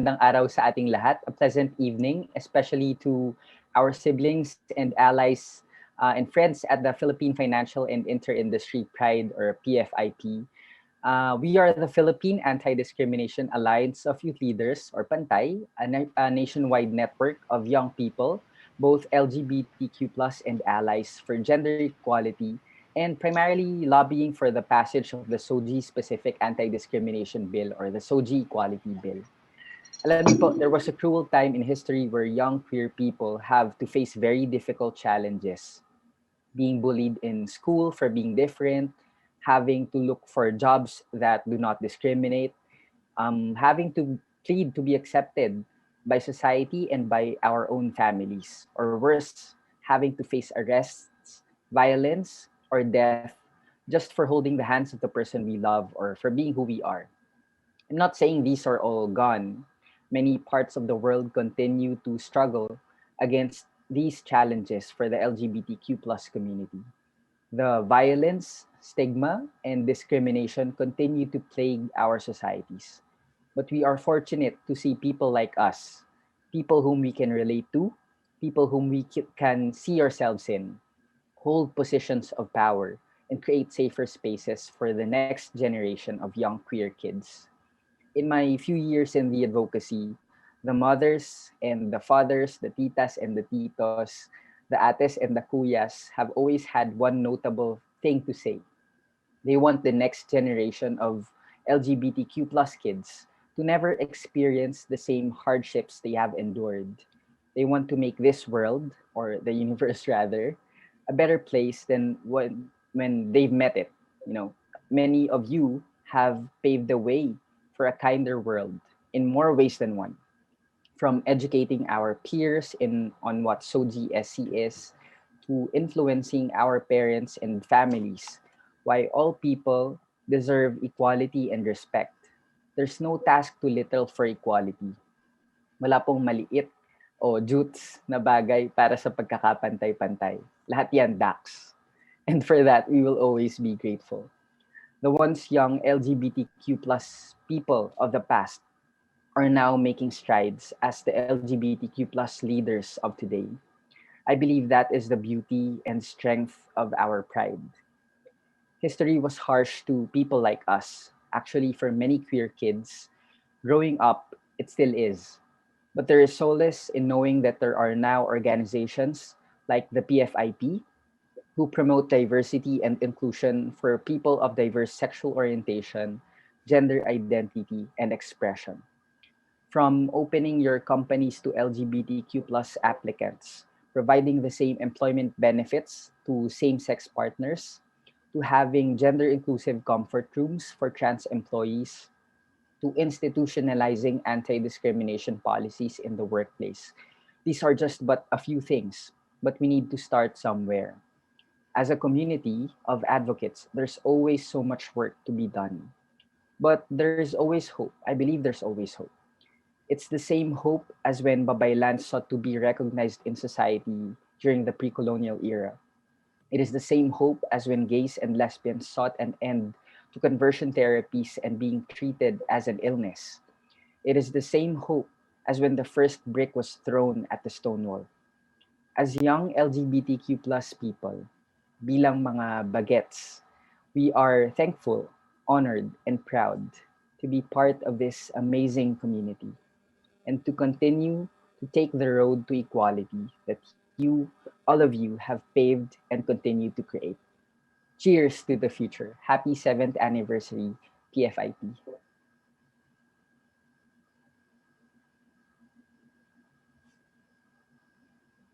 magandang araw sa ating lahat. A pleasant evening, especially to our siblings and allies and friends at the Philippine Financial and Inter-Industry Pride, or PFIP. We are the Philippine Anti-Discrimination Alliance of Youth Leaders, or PANTAY, a nationwide network of young people, both LGBTQ plus and allies, for gender equality, and primarily lobbying for the passage of the SOGI-specific anti-discrimination bill, or the SOGI Equality Bill. Alam niyo po, there was a cruel time in history where young queer people have to face very difficult challenges. Being bullied in school for being different, having to look for jobs that do not discriminate, having to plead to be accepted by society and by our own families, or worse, having to face arrests, violence, or death just for holding the hands of the person we love or for being who we are. I'm not saying these are all gone. Many parts of the world continue to struggle against these challenges for the LGBTQ plus community. The violence, stigma, and discrimination continue to plague our societies. But we are fortunate to see people like us, people whom we can relate to, people whom we can see ourselves in, hold positions of power, and create safer spaces for the next generation of young queer kids. In my few years in the advocacy, the mothers and the fathers, the titas and the titos, the ates and the kuyas have always had one notable thing to say. They want the next generation of LGBTQ plus kids to never experience the same hardships they have endured. They want to make this world, or the universe rather, a better place than when they've met it. You know, many of you have paved the way for a kinder world in more ways than one. From educating our peers on what SOGI-SC is, to influencing our parents and families why all people deserve equality and respect. There's no task too little for equality. Wala pong maliit o jutes na bagay para sa pagkakapantay-pantay. Lahat yan DAX. And for that, we will always be grateful. The once young LGBTQ plus people of the past are now making strides as the LGBTQ plus leaders of today. I believe that is the beauty and strength of our pride. History was harsh to people like us. Actually, for many queer kids, growing up, it still is. But there is solace in knowing that there are now organizations like the PFIP who promote diversity and inclusion for people of diverse sexual orientation, gender identity, and expression. From opening your companies to LGBTQ plus applicants, providing the same employment benefits to same-sex partners, to having gender-inclusive comfort rooms for trans employees, to institutionalizing anti-discrimination policies in the workplace. These are just but a few things, but we need to start somewhere. As a community of advocates, there's always so much work to be done. But there's always hope. I believe there's always hope. It's the same hope as when babaylan sought to be recognized in society during the pre-colonial era. It is the same hope as when gays and lesbians sought an end to conversion therapies and being treated as an illness. It is the same hope as when the first brick was thrown at the Stonewall. As young LGBTQ plus people, bilang mga bagets, we are thankful, honored, and proud to be part of this amazing community and to continue to take the road to equality that you, all of you, have paved and continue to create. Cheers to the future. Happy 7th anniversary, PFIP.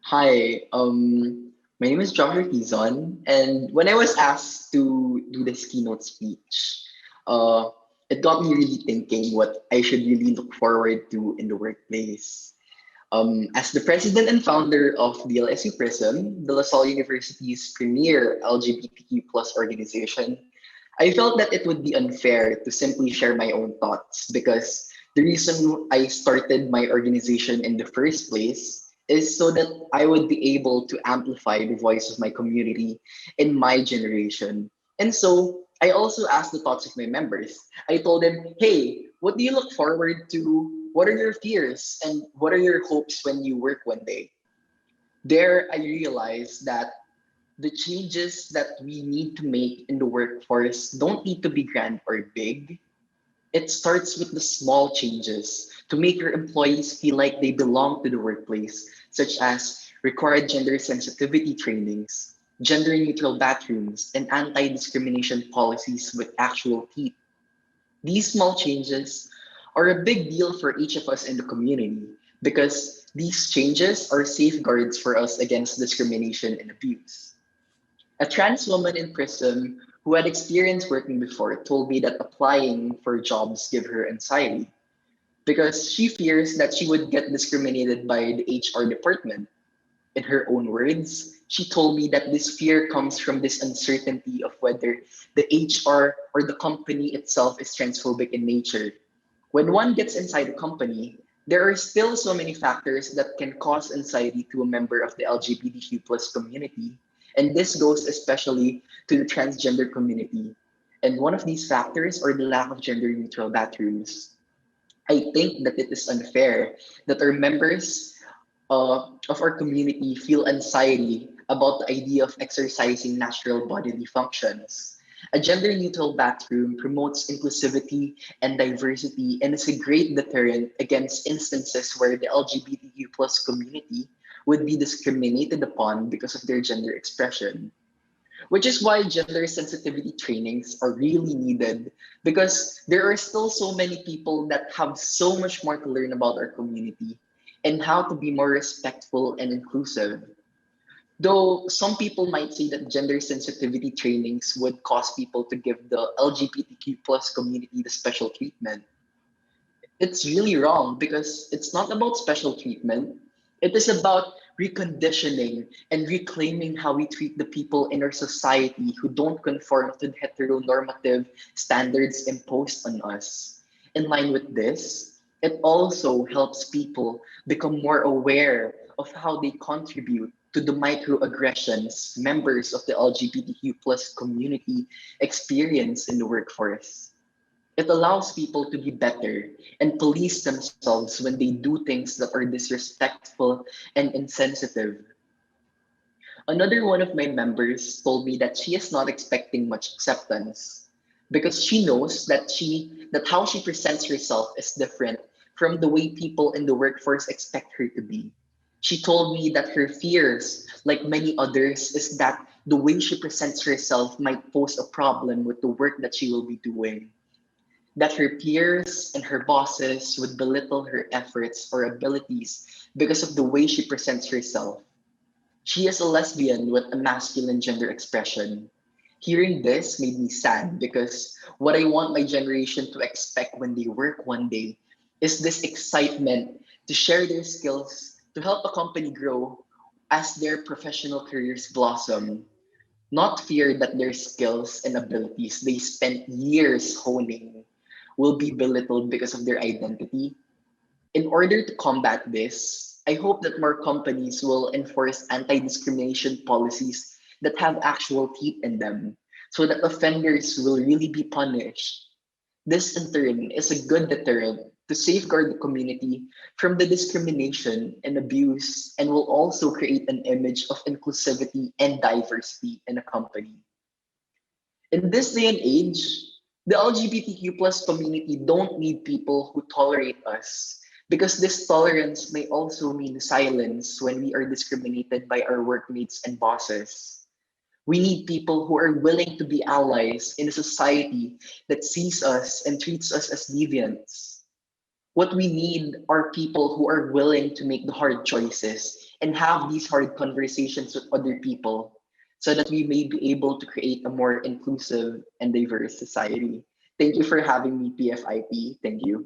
Hi, my name is Dr. Quizon, and when I was asked to do this keynote speech, uh, it got me really thinking what I should really look forward to in the workplace. As the president and founder of DLSU PRISM, the LaSalle University's premier LGBTQ plus organization, I felt that it would be unfair to simply share my own thoughts because the reason I started my organization in the first place is so that I would be able to amplify the voice of my community in my generation. And so I also asked the thoughts of my members. I told them, hey, what do you look forward to what are your fears and what are your hopes when you work one day? There, I realized that the changes that we need to make in the workforce don't need to be grand or big. It starts with the small changes to make your employees feel like they belong to the workplace, such as required gender sensitivity trainings, gender neutral bathrooms, and anti discrimination policies with actual teeth. These small changes are a big deal for each of us in the community because these changes are safeguards for us against discrimination and abuse. A trans woman in PRISM who had experience working before told me that applying for jobs give her anxiety because she fears that she would get discriminated by the HR department. In her own words, she told me that this fear comes from this uncertainty of whether the HR or the company itself is transphobic in nature. When one gets inside a company, there are still so many factors that can cause anxiety to a member of the LGBTQ plus community. And this goes especially to the transgender community. And one of these factors are the lack of gender neutral bathrooms. I think that it is unfair that our members of our community feel anxiety about the idea of exercising natural bodily functions. A gender neutral bathroom promotes inclusivity and diversity and is a great deterrent against instances where the LGBTQ plus community would be discriminated upon because of their gender expression. Which is why gender sensitivity trainings are really needed because there are still so many people that have so much more to learn about our community and how to be more respectful and inclusive. Though some people might say that gender sensitivity trainings would cause people to give the LGBTQ plus community the special treatment, it's really wrong because it's not about special treatment. It is about reconditioning and reclaiming how we treat the people in our society who don't conform to the heteronormative standards imposed on us. In line with this, it also helps people become more aware of how they contribute to the microaggressions members of the LGBTQ plus community experience in the workforce. It allows people to be better and police themselves when they do things that are disrespectful and insensitive. Another one of my members told me that she is not expecting much acceptance because she knows that how she presents herself is different from the way people in the workforce expect her to be. She told me that her fears, like many others, is that the way she presents herself might pose a problem with the work that she will be doing, that her peers and her bosses would belittle her efforts or abilities because of the way she presents herself. She is a lesbian with a masculine gender expression. Hearing this made me sad because what I want my generation to expect when they work one day is this excitement to share their skills to help a company grow as their professional careers blossom, not fear that their skills and abilities they spent years honing will be belittled because of their identity. In order to combat this, I hope that more companies will enforce anti discrimination policies that have actual teeth in them so that offenders will really be punished. This, in turn, is a good deterrent to safeguard the community from the discrimination and abuse and will also create an image of inclusivity and diversity in a company. In this day and age, the LGBTQ plus community don't need people who tolerate us because this tolerance may also mean silence when we are discriminated by our workmates and bosses. We need people who are willing to be allies in a society that sees us and treats us as deviants. What we need are people who are willing to make the hard choices and have these hard conversations with other people so that we may be able to create a more inclusive and diverse society. Thank you for having me, PFIP. Thank you.